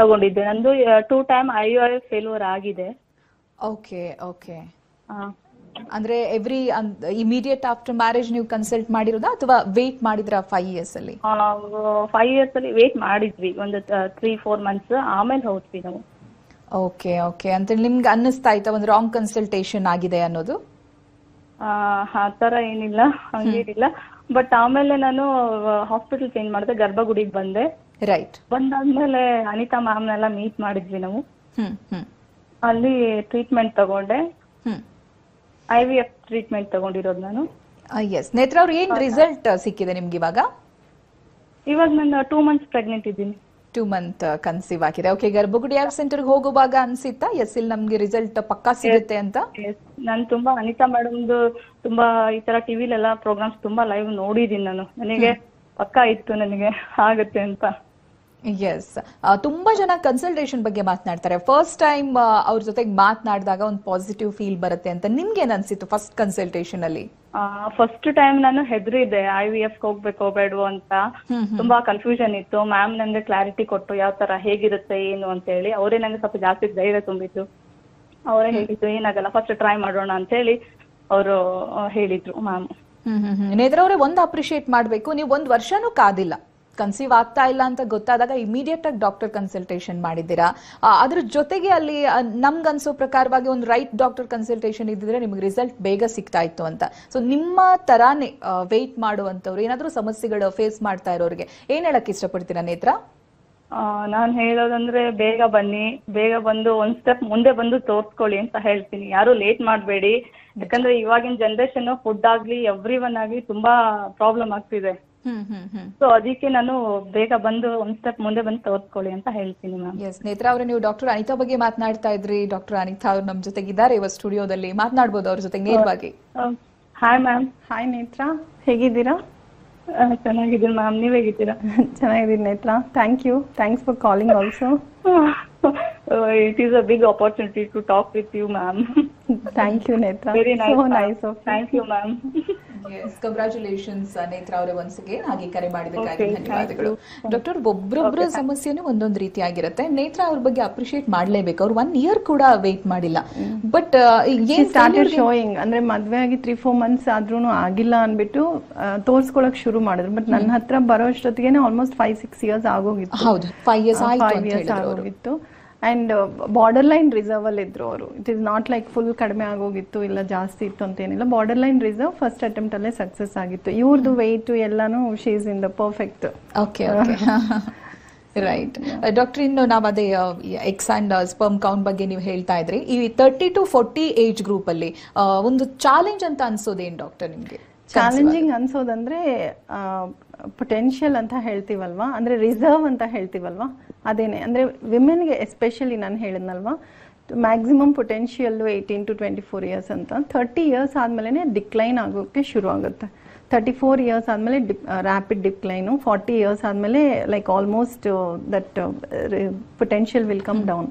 ತಗೊಂಡಿದ್ದೆ. ನಂದು 2 time IVF ಫೇಲ್ಯೂರ್ ಆಗಿದೆ. Okay okay. ಅಂದ್ರೆ ಇಮಿಡಿಯೇಟ್ ಆಫ್ಟರ್ ಮ್ಯಾರೇಜ್ ನೀವು ಕನ್ಸಲ್ಟ್ ಮಾಡಿರೋದಾ ಅಥವಾ ವೇಟ್ ಮಾಡಿದ್ರ 5 years ಅಲ್ಲಿ? 5 years ಅಲ್ಲಿ ವೇಟ್ ಮಾಡಿದ್ವಿ, ಒಂದು 3-4 months, ಆಮೇಲೆ ಹೋದ್ವಿ ನಾವು. Okay okay. ಅಂತ ನಿಮ್ಗೆ ಅನ್ನಿಸ್ತಾ ಇತ್ತಾ ಒಂದು ರಾಂಗ್ ಕನ್ಸಲ್ಟೇಷನ್ ಆಗಿದೆ ಅನ್ನೋದು? ಆ ತರ ಏನಿಲ್ಲ, ಹಂಗೇನಿಲ್ಲ. ಬಟ್ ಆಮೇಲೆ ನಾನು ಹಾಸ್ಪಿಟಲ್ ಚೇಂಜ್ ಮಾಡಿದೆ, ಗರ್ಭಗುಡಿಗೆ ಬಂದೆ. ರೈಟ್. ಬಂದಾದ್ಮೇಲೆ ಅನಿತಾ ಮ್ಯಾಮ್ನೆಲ್ಲ ಮೀಟ್ ಮಾಡಿದ್ವಿ ನಾವು. ಅಲ್ಲಿ ಟ್ರೀಟ್ಮೆಂಟ್ ತಗೊಂಡೆ. IVF ಟ್ರೀಟ್ಮೆಂಟ್ ತಗೊಂಡಿರೋದು ನಾನು. ಎಸ್. ನೇತ್ರ ಅವ್ರು ಏನ್ ರಿಸಲ್ಟ್ ಸಿಕ್ಕಿದೆ ನಿಮ್ಗೆ ಇವಾಗ? ಇವಾಗ ನಾನು 2 months ಪ್ರೆಗ್ನೆಂಟ್ ಇದ್ದೀನಿ. 2 month ಕನ್ಸೀವ್ ಆಗಿದೆ. ಓಕೆ. ಗರ್ಭಗುಡಿ ಐವ್ ಸೆಂಟರ್ಗೆ ಹೋಗುವಾಗ ಅನ್ಸಿತ್ತಾ ಎಸ್ ಇಲ್ಲಿ ನಮ್ಗೆ ರಿಸಲ್ಟ್ ಪಕ್ಕಾ ಸಿಗುತ್ತೆ ಅಂತ? ನಾನು ತುಂಬಾ ಅನಿತಾ ಮೇಡಮ್ದು ತುಂಬಾ ಈ ತರ ಟಿವಿಲೆಲ್ಲ ಪ್ರೋಗ್ರಾಮ್ಸ್ ತುಂಬಾ ಲೈವ್ ನೋಡಿದೀನಿ ನಾನು. ನನಗೆ ಪಕ್ಕಾ ಇತ್ತು ನನಗೆ ಆಗುತ್ತೆ ಅಂತ. ಎಸ್, ತುಂಬಾ ಜನ ಕನ್ಸಲ್ಟೇಷನ್ ಬಗ್ಗೆ ಮಾತನಾಡ್ತಾರೆ. ಫಸ್ಟ್ ಟೈಮ್ ಅವ್ರ ಜೊತೆಗೆ ಮಾತನಾಡಿದಾಗ ಒಂದು ಪಾಸಿಟಿವ್ ಫೀಲ್ ಬರುತ್ತೆ ಅಂತ. ನಿಮ್ಗೆ ಏನ್ ಅನ್ಸಿತ್ತು ಫಸ್ಟ್ ಕನ್ಸಲ್ಟೇಷನ್ ಅಲ್ಲಿ? ಫಸ್ಟ್ ಟೈಮ್ ನಾನು ಹೆದರಿದ್ದೆ IVF ಹೋಗ್ಬೇಕೋ ಬೇಡವೋ ಅಂತ. ತುಂಬಾ ಕನ್ಫ್ಯೂಷನ್ ಇತ್ತು. ಮ್ಯಾಮ್ ನಂಗೆ ಕ್ಲಾರಿಟಿ ಕೊಟ್ಟು ಯಾವ ತರ ಹೇಗಿರುತ್ತೆ ಏನು ಅಂತ ಹೇಳಿ. ಅವರೇ ನಂಗೆ ಸ್ವಲ್ಪ ಜಾಸ್ತಿ ಧೈರ್ಯ ತುಂಬಿತ್ತು. ಅವರೇ ಹೇಳಿದ್ರು ಏನಾಗಲ್ಲ, ಫಸ್ಟ್ ಟ್ರೈ ಮಾಡೋಣ ಅಂತ ಹೇಳಿ ಅವರು ಹೇಳಿದ್ರು ಮ್ಯಾಮ್. ನೇತ್ರ ಅವರೇ, ಒಂದು ಅಪ್ರಿಶಿಯೇಟ್ ಮಾಡ್ಬೇಕು, ನೀವು 1 ವರ್ಷನೂ ಕಾದಿಲ್ಲ. ಕನ್ಸೀವ್ ಆಗ್ತಾ ಇಲ್ಲ ಅಂತ ಗೊತ್ತಾದಾಗ ಇಮಿಡಿಯೇಟ್ ಆಗಿ ಡಾಕ್ಟರ್ ಕನ್ಸಲ್ಟೇಷನ್ ಮಾಡಿದ್ದೀರಾ. ಅದ್ರ ಜೊತೆಗೆ ಅಲ್ಲಿ ನಮ್ಗನ್ಸೋ ಪ್ರಕಾರವಾಗಿ ಒಂದು ರೈಟ್ ಡಾಕ್ಟರ್ ಕನ್ಸಲ್ಟೇಷನ್ ಇದ್ದಿದ್ರೆ ನಿಮ್ಗೆ ರಿಸಲ್ಟ್ ಬೇಗ ಸಿಗ್ತಾ ಇತ್ತು ಅಂತ. ಸೊ ನಿಮ್ಮ ತರಾನೇ ವೇಟ್ ಮಾಡುವಂತವ್ರು, ಏನಾದ್ರೂ ಸಮಸ್ಯೆಗಳು ಫೇಸ್ ಮಾಡ್ತಾ ಇರೋರಿಗೆ ಏನ್ ಹೇಳಕ್ ಇಷ್ಟಪಡ್ತೀರಾ ನೇತ್ರ? ನಾನ್ ಹೇಳೋದಂದ್ರೆ ಬೇಗ ಬನ್ನಿ, ಬೇಗ ಬಂದು ಒಂದ್ ಸ್ಟೆಪ್ ಮುಂದೆ ಬಂದು ತೋರ್ಸ್ಕೊಳ್ಳಿ ಅಂತ ಹೇಳ್ತೀನಿ. ಯಾರು ಲೇಟ್ ಮಾಡ್ಬೇಡಿ. ಯಾಕಂದ್ರೆ ಇವಾಗಿನ ಜನರೇಷನ್ ಫುಡ್ ಆಗ್ಲಿ ಎವ್ರಿ ಒನ್ ಆಗ್ಲಿ ತುಂಬಾ ಪ್ರಾಬ್ಲಮ್ ಆಗ್ತಿದೆ. ಸೊ ಅದಕ್ಕೆ ನಾನು ಬೇಗ ಬಂದು ಒಂದ್ ಸ್ಟೆಪ್ ಮುಂದೆ ಬಂದು ತೋರ್ಸ್ಕೊಳ್ಳಿ ಅಂತ ಹೇಳ್ತೀನಿ ಮ್ಯಾಮ್. ಎಸ್ ನೇತ್ರ ಅವರೇ, ನೀವು ಡಾಕ್ಟರ್ ಅನಿತಾ ಬಗ್ಗೆ ಮಾತನಾಡ್ತಾ ಇದ್ರಿ. ಡಾಕ್ಟರ್ ಅನಿತಾ ಅವ್ರು ನಮ್ ಜೊತೆಗಿದ್ದಾರೆ ಇವತ್ತು ಸ್ಟುಡಿಯೋದಲ್ಲಿ. ಮಾತನಾಡ್ಬೋದು ಅವ್ರ ಜೊತೆಗೆ ನೇರವಾಗಿ. Hi ma'am. ಹಾಯ್ ನೇತ್ರ, ಹೇಗಿದ್ದೀರಾ? ಚೆನ್ನಾಗಿದ್ದೀನಿ ಮ್ಯಾಮ್, ನೀವ್ ಹೇಗಿದ್ದೀರಾ? ಚೆನ್ನಾಗಿದ್ದೀನಿ ನೇತ್ರ, thanks for calling also. It is a big opportunity to talk with you, ma'am. Thank you, Netra. Very nice. So nice of you. Thank you, ma'am. Yes, congratulations, ನೇತ್ರ ಅವರೇ, once again ಹಾಗೆ ಕರೆ ಮಾಡಿದ್ದಕ್ಕಾಗಿ ಧನ್ಯವಾದಗಳು. ಡಾಕ್ಟರ್, ಒಬ್ಬೊಬ್ಬರ ಸಮಸ್ಯೆನೂ ಒಂದೊಂದು ರೀತಿ ಆಗಿರುತ್ತೆ. ನೇತ್ರ ಅವ್ರ ಬಗ್ಗೆ ಅಪ್ರಿಶಿಯೇಟ್ ಮಾಡ್ಲೇಬೇಕು. ಅವ್ರು 1 year ಕೂಡ ವೇಟ್ ಮಾಡಿಲ್ಲ. ಬಟ್ ಸ್ಟಾರ್ಟೆಡ್ ಶೋಯಿಂಗ್ ಅಂದ್ರೆ ಮದ್ವೆ ಆಗಿ 3-4 months ಆದ್ರೂ ಆಗಿಲ್ಲ ಅನ್ಬಿಟ್ಟು ತೋರ್ಸ್ಕೊಳಕ್ ಶುರು ಮಾಡಿದ್ರು. ಬಟ್ ನನ್ನ ಹತ್ರ ಬರೋ ಅಷ್ಟೊತ್ತಿಗೆ ಆಲ್ಮೋಸ್ಟ್ 5-6 years ಆಗೋಗಿತ್ತು. ಹೌದು, 5 years ಆಗೋಗಿತ್ತು. ಅಂಡ್ ಬಾರ್ಡರ್ ಲೈನ್ ರಿಸರ್ವ್ ಅಲ್ಲಿ ಇದ್ರು ಅವರು. It is not like full ಕಡಿಮೆ ಆಗೋಗಿತ್ತು ಇಲ್ಲ ಜಾಸ್ತಿ ಇತ್ತು ಅಂತ ಏನಿಲ್ಲ. Border line reserve first attempt ಅಲ್ಲೇ ಸಕ್ಸಸ್ ಆಗಿತ್ತು. ಇವ್ರದ್ದು ವೆಯ್ಟ್ ಎಲ್ಲಾನು she is in the perfect. Okay right doctor. ಇನ್ನು ನಾವು ಅದೇ ಎಕ್ಸ್ ಅಂಡ್ ಸ್ಪರ್ಮ್ ಕೌಂಟ್ ಬಗ್ಗೆ ನೀವು ಹೇಳ್ತಾ ಇದ್ರಿ. ಈ 30 to 40 ಏಜ್ ಗ್ರೂಪ್ ಅಲ್ಲಿ ಒಂದು ಚಾಲೆಂಜ್ ಅಂತ ಅನ್ಸೋದೇನ್ ಡಾಕ್ಟರ್ ನಿಮ್ಗೆ? ಚಾಲೆಂಜಿಂಗ್ ಅನ್ಸೋದಂದ್ರೆ ಪೊಟೆನ್ಷಿಯಲ್ ಅಂತ ಹೇಳ್ತೀವಲ್ವಾ, ಅಂದ್ರೆ ರಿಸರ್ವ್ ಅಂತ ಹೇಳ್ತೀವಲ್ವಾ, ಅದೇನೆ. ಅಂದ್ರೆ ವಿಮೆನ್ಗೆ ಎಸ್ಪೆಷಲಿ ನಾನು ಹೇಳಿದ್ನಲ್ವಾ, ಮ್ಯಾಕ್ಸಿಮಮ್ ಪೊಟೆನ್ಷಿಯಲ್ 18 to 24 years ಅಂತ. 30 years ಆದ್ಮೇಲೆ ಡಿಕ್ಲೈನ್ ಆಗೋಕೆ ಶುರು ಆಗುತ್ತೆ. 34 years ಆದ್ಮೇಲೆ ರ್ಯಾಪಿಡ್ ಡಿಕ್ಲೈನು. 40 years ಆದ್ಮೇಲೆ like almost that potential will come down.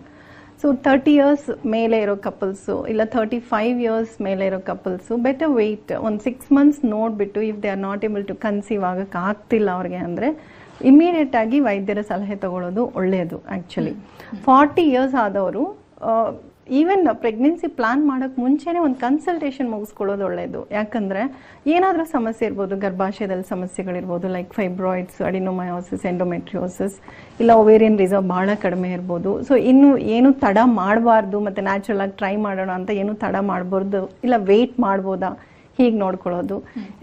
So 30 years ಮೇಲೆ ಇರೋ ಕಪಲ್ಸು ಇಲ್ಲ 35 years ಮೇಲೆ ಇರೋ ಕಪಲ್ಸು ಬೆಟರ್ ವೆಯ್ಟ್ ಒಂದು 6 months ನೋಡ್ಬಿಟ್ಟು if they are not able to conceive ಆಗಕ್ಕೆ ಆಗ್ತಿಲ್ಲ ಅವ್ರಿಗೆ ಅಂದರೆ ಇಮಿಡಿಯೇಟ್ ಆಗಿ ವೈದ್ಯರ ಸಲಹೆ ತಗೊಳ್ಳೋದು ಒಳ್ಳೆಯದು. ಆ್ಯಕ್ಚುಲಿ 40 years ಆದವರು ಈವನ್ ಪ್ರೆಗ್ನೆನ್ಸಿ ಪ್ಲಾನ್ ಮಾಡೋಕ್ಕೆ ಮುಂಚೆನೇ ಒಂದು ಕನ್ಸಲ್ಟೇಷನ್ ಮುಗಿಸ್ಕೊಳ್ಳೋದು ಒಳ್ಳೆಯದು. ಯಾಕಂದರೆ ಏನಾದರೂ ಸಮಸ್ಯೆ ಇರ್ಬೋದು, ಗರ್ಭಾಶಯದಲ್ಲಿ ಸಮಸ್ಯೆಗಳಿರ್ಬೋದು, ಲೈಕ್ ಫೈಬ್ರಾಯ್ಡ್ಸ್, ಅಡಿನೋಮಯೋಸಿಸ್, ಎಂಡೋಮೆಟ್ರಿಯೋಸಿಸ್, ಇಲ್ಲ ಓವೇರಿಯನ್ ರಿಸರ್ವ್ ಭಾಳ ಕಡಿಮೆ ಇರ್ಬೋದು. ಸೊ ಇನ್ನು ಏನು ತಡ ಮಾಡಬಾರ್ದು, ಮತ್ತು ನ್ಯಾಚುರಲ್ ಆಗಿ ಟ್ರೈ ಮಾಡೋಣ ಅಂತ ಏನು ತಡ ಮಾಡಬಾರ್ದು, ಇಲ್ಲ ವೆಯ್ಟ್ ಮಾಡ್ಬೋದಾ ಹೀಗೆ ನೋಡ್ಕೊಳ್ಳೋದು.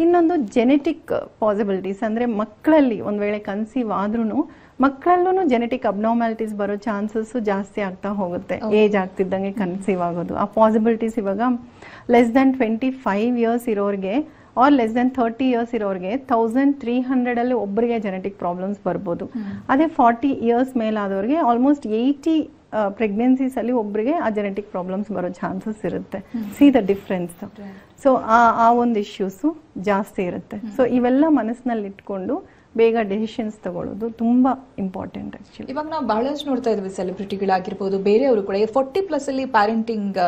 ಇನ್ನೊಂದು ಜೆನೆಟಿಕ್ ಪಾಸಿಬಿಲಿಟೀಸ್, ಅಂದರೆ ಮಕ್ಕಳಲ್ಲಿ ಒಂದು ವೇಳೆ ಕನ್ಸೀವ್ ಆದ್ರೂ ಮಕ್ಕಳಲ್ಲೂ ಜೆನೆಟಿಕ್ ಅಬ್ನಾರ್ಮ್ಯಾಲಿಟೀಸ್ ಬರೋ ಚಾನ್ಸಸ್ಸು ಜಾಸ್ತಿ ಆಗ್ತಾ ಹೋಗುತ್ತೆ ಏಜ್ ಆಗ್ತಿದ್ದಂಗೆ ಕನ್ಸೀವ್ ಆಗೋದು. ಆ ಪಾಸಿಬಿಲಿಟೀಸ್ ಇವಾಗ ಲೆಸ್ ದ್ಯಾನ್ 25 years ಇರೋರಿಗೆ ಆರ್ ಲೆಸ್ ದ್ಯಾನ್ 30 years ಇರೋರಿಗೆ 1300 ಅಲ್ಲಿ ಒಬ್ಬರಿಗೆ ಜೆನೆಟಿಕ್ ಪ್ರಾಬ್ಲಮ್ಸ್ ಬರ್ಬೋದು. ಅದೇ 40 years ಮೇಲಾದವ್ರಿಗೆ ಆಲ್ಮೋಸ್ಟ್ 80 ಪ್ರೆಗ್ನೆನ್ಸೀಸ್ ಅಲ್ಲಿ ಒಬ್ಬರಿಗೆ ಆ ಜೆನೆಟಿಕ್ ಪ್ರಾಬ್ಲಮ್ಸ್ ಬರೋ ಚಾನ್ಸಸ್ ಇರುತ್ತೆ. C the difference. ಸೊ ಆ ಒಂದು ಇಶ್ಯೂಸು ಜಾಸ್ತಿ ಇರುತ್ತೆ. ಸೊ ಇವೆಲ್ಲ ಮನಸ್ಸಿನಲ್ಲಿ ಇಟ್ಕೊಂಡು ಬೇಗ ಡೆಸಿಷನ್ಸ್ ತಗೊಳ್ಳೋದು ತುಂಬಾ ಇಂಪಾರ್ಟೆಂಟ್. ಆಕ್ಚುಲಿ ಇವಾಗ ನಾವು ಬಹಳಷ್ಟು ನೋಡ್ತಾ ಇದ್ವಿ, ಸೆಲೆಬ್ರಿಟಿಗಳಾಗಿರ್ಬೋದು, ಬೇರೆಯವರು ಕೂಡ 40+ ಅಲ್ಲಿ ಪ್ಯಾರೆಂಟಿಂಗ್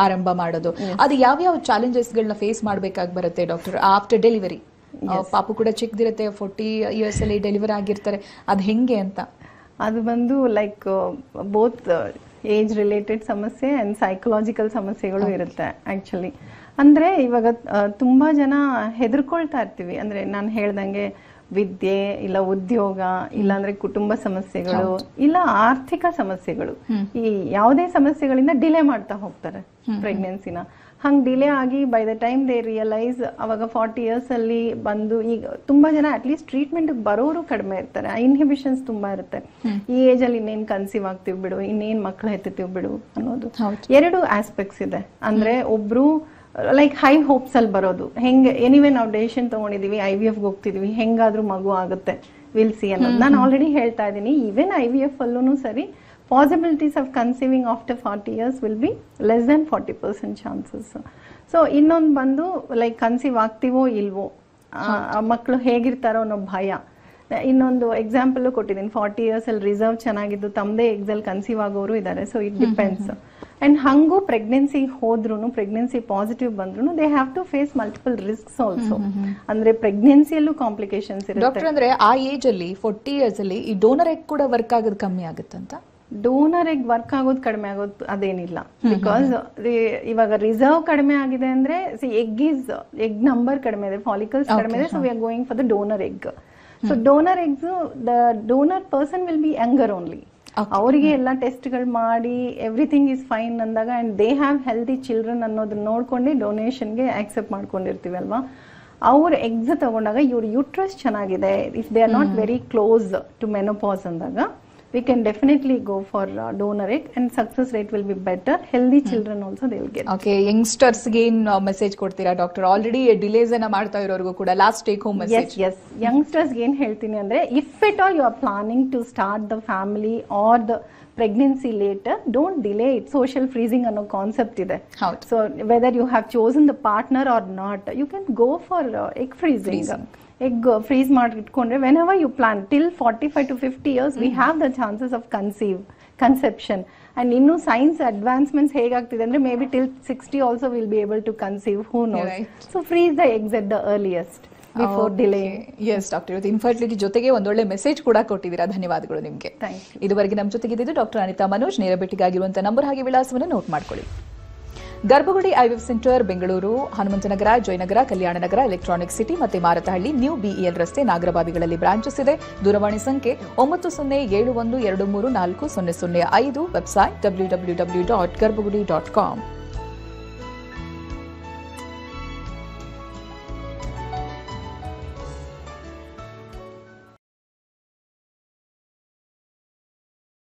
ಆರಂಭ ಮಾಡೋದು. ಅದು ಯಾವ್ಯಾವ ಚಾಲೆಂಜಸ್ ಗಳನ್ನ ಫೇಸ್ ಮಾಡ್ಬೇಕಾಗಿ ಬರುತ್ತೆ ಡಾಕ್ಟರ್ ಆಫ್ಟರ್ ಡೆಲಿವರಿ? ಪಾಪು ಕೂಡ ಚಿಕ್ಕದಿರುತ್ತೆ, 40 years ಅಲ್ಲಿ ಡೆಲಿವರಿ ಆಗಿರ್ತಾರೆ, ಅದು ಹೆಂಗೆ ಅಂತ? ಅದು ಬಂದು ಲೈಕ್ ಬೋತ್ ಏಜ್ ರಿಲೇಟೆಡ್ ಸಮಸ್ಯೆ ಅಂಡ್ ಸೈಕಲಾಜಿಕಲ್ ಸಮಸ್ಯೆಗಳು ಇರುತ್ತೆ ಆಕ್ಚುಲಿ. ಅಂದ್ರೆ ಇವಾಗ ತುಂಬಾ ಜನ ಹೆದರ್ಕೊಳ್ತಾ ಇರ್ತೀವಿ. ಅಂದ್ರೆ ನಾನು ಹೇಳ್ದಂಗೆ ವಿದ್ಯೆ ಇಲ್ಲ ಉದ್ಯೋಗ ಇಲ್ಲಾಂದ್ರೆ ಕುಟುಂಬ ಸಮಸ್ಯೆಗಳು ಇಲ್ಲ ಆರ್ಥಿಕ ಸಮಸ್ಯೆಗಳು, ಈ ಯಾವುದೇ ಸಮಸ್ಯೆಗಳಿಂದ ಡಿಲೇ ಮಾಡ್ತಾ ಹೋಗ್ತಾರೆ ಪ್ರೆಗ್ನೆನ್ಸಿನ. ಹಂಗೆ ಡಿಲೇ ಆಗಿ by the time they realise ಅವಾಗ 40 years ಅಲ್ಲಿ ಬಂದು ಈಗ ತುಂಬಾ ಜನ ಅಟ್ಲೀಸ್ಟ್ ಟ್ರೀಟ್ಮೆಂಟ್ ಬರೋರು ಕಡಿಮೆ ಇರ್ತಾರೆ. ಇನ್ಹಿಬಿಷನ್ಸ್ ತುಂಬಾ ಇರುತ್ತೆ. ಈ ಏಜ್ ಅಲ್ಲಿ ಇನ್ನೇನ್ ಕನ್ಸೀವ್ ಆಗ್ತೀವಿ ಬಿಡು, ಇನ್ನೇನ್ ಮಕ್ಳು ಹೆತ್ತೀವಿ ಬಿಡು ಅನ್ನೋದು. 2 ಆಸ್ಪೆಕ್ಟ್ಸ್ ಇದೆ. ಅಂದ್ರೆ ಒಬ್ರು ಲೈಕ್ ಹೈ ಹೋಪ್ಸ್ ಅಲ್ಲಿ ಬರೋದು, ಹೆಂಗೆ ಎನಿವೇ ನಾವು ಡೆಸಿಷನ್ ತಗೊಂಡಿದೀವಿ, IVF ಹೋಗ್ತಿದೀವಿ, ಹೆಂಗಾದ್ರೂ ಮಗು ಆಗುತ್ತೆ, ವಿಲ್ ಸಿ ಅನ್ನೋದು. ನಾನು ಆಲ್ರೆಡಿ ಹೇಳ್ತಾ ಇದ್ದೀನಿ, ಈವನ್ IVF ಅಲ್ಲೂ ಸರಿ possibilities of conceiving after 40 years will be less than 40% chances. So ಇನ್ನೊಂದು ಬಂದು ಲೈಕ್ ಕನ್ಸೀವ್ ಆಗ್ತೀವೋ ಇಲ್ವೋ, ಮಕ್ಕಳು ಹೇಗಿರ್ತಾರೋ ಅನ್ನೋ ಭಯ. ಇನ್ನೊಂದು ಎಕ್ಸಾಂಪಲ್ ಕೊಟ್ಟಿದ್ದೀನಿ, 40 years ಅಲ್ಲಿ ರಿಸರ್ವ್ ಚೆನ್ನಾಗಿದ್ದು ತಮ್ಮದೇ ಎಗ್ಸಲ್ಲಿ ಕನ್ಸೀವ್ ಆಗೋರು ಇದ್ದಾರೆ. So it depends. ಅಂಡ್ ಹಂಗೂ ಪ್ರೆಗ್ನೆನ್ಸಿ ಹೋದ್ರು, ಪ್ರೆಗ್ನೆನ್ಸಿ ಪಾಸಿಟಿವ್ ಬಂದ್ರು, they have to face multiple risks also. ಅಂದ್ರೆ ಪ್ರೆಗ್ನೆನ್ಸಿಯಲ್ಲೂ ಕಾಂಪ್ಲಿಕೇಶನ್ಸ್ ಇರುತ್ತೆ. ಡಾಕ್ಟರ್, ಅಂದ್ರೆ ಆ ಏಜ್ ಅಲ್ಲಿ 40 years ಅಲ್ಲಿ ಈ ಡೋನರ್ ಎಗ್ ಕೂಡ ವರ್ಕ್ ಆಗೋದು ಕಮ್ಮಿ ಆಗುತ್ತಂತ? ಡೋನರ್ ಎಗ್ ವರ್ಕ್ ಆಗೋದು ಕಡಿಮೆ ಆಗೋದು ಅದೇನಿಲ್ಲ. ಬಿಕಾಸ್ ಇವಾಗ ರಿಸರ್ವ್ ಕಡಿಮೆ ಆಗಿದೆ ಅಂದ್ರೆ ಎಗ್ ನಂಬರ್ ಕಡಿಮೆ ಇದೆ, ಫಾಲಿಕಲ್ಸ್ ಕಡಿಮೆ ಇದೆ. So we are going for the donor egg. So donor eggs, the donor person will be younger only. ಅವರಿಗೆ ಎಲ್ಲ ಟೆಸ್ಟ್ಗಳು ಮಾಡಿ ಎವ್ರಿಥಿಂಗ್ ಇಸ್ ಫೈನ್ ಅಂದಾಗ and they have healthy children ಅನ್ನೋದನ್ನ ನೋಡ್ಕೊಂಡು ಡೊನೇಷನ್ಗೆ ಆಕ್ಸೆಪ್ಟ್ ಮಾಡ್ಕೊಂಡಿರ್ತೀವಿ ಅಲ್ವಾ. ಅವ್ರ ಎಗ್ಸ್ ತಗೊಂಡಾಗ ಇವ್ರ ಯೂಟ್ರಸ್ ಚೆನ್ನಾಗಿದೆ, if they are not very close to menopause ಅಂದಾಗ we can definitely go for donor egg and success rate will be better. Healthy children also they will get. Okay, youngsters ಗೆ ಏನು message ಕೊಡ್ತೀರಾ doctor? Already delays ಅನ್ನ ಮಾಡ್ತಾ ಇರೋರ್ಗೂ ಕೂಡ last take home message. Yes, youngsters ಗೆ ಏನ್ ಹೇಳ್ತೀನಿ ಅಂದ್ರೆ, if at all you are planning to start the family or the pregnancy later, don't delay it. Social freezing ಅನ್ನೋ ಕಾನ್ಸೆಪ್ಟ್ ಇದೆ. So whether you have chosen the partner or not, you can go for egg freezing. Egg freeze ಮಾಡಿ ಇಟ್ಕೊಂಡ್ರೆ whenever you plan till 45 to 50 years we have the chances of conception. And ಇನ್ನು science advancements ಹೇಗಾಗ್ತಿದೆ ಅಂದ್ರೆ may be till 60 also we'll be able to conceive, who knows. So freeze the eggs at the earliest before delaying. Yes doctor, ಇವತ್ತು infertility ಜೊತೆಗೆ ಒಂದೊಳ್ಳೆ message ಕೂಡ ಕೊಟ್ಟಿದ್ದೀರಾ. ಧನ್ಯವಾದಗಳು ನಿಮಗೆ. ಇದುವರೆಗೆ ನಮ್ಮ ಜೊತೆಗಿದ್ದು ಡಾಕ್ಟರ್ ಅನಿತಾ ಮನೋಜ್. ನೇರ ಭೇಟಿಗಾಗಿರುವಂತಹ ನಂಬರ್ ಹಾಗೆ ವಿಳಾಸವನ್ನು ನೋಟ್ ಮಾಡ್ಕೊಳ್ಳಿ. Garbhagudi IVF centre, Bengaluru, Hanumanthanagar, Jayanagar, Kalyan Nagar, electronic city ಮತ್ತು ಮಾರತಹಳ್ಳಿ, ನ್ಯೂ ಬಿಇಎಲ್ ರಸ್ತೆ, ನಾಗರಬಾವಿಗಳಲ್ಲಿ ಬ್ರಾಂಚಸ್ ಇದೆ. ದೂರವಾಣಿ ಸಂಖ್ಯೆ 9071234005. Website www.garbhagudi.com.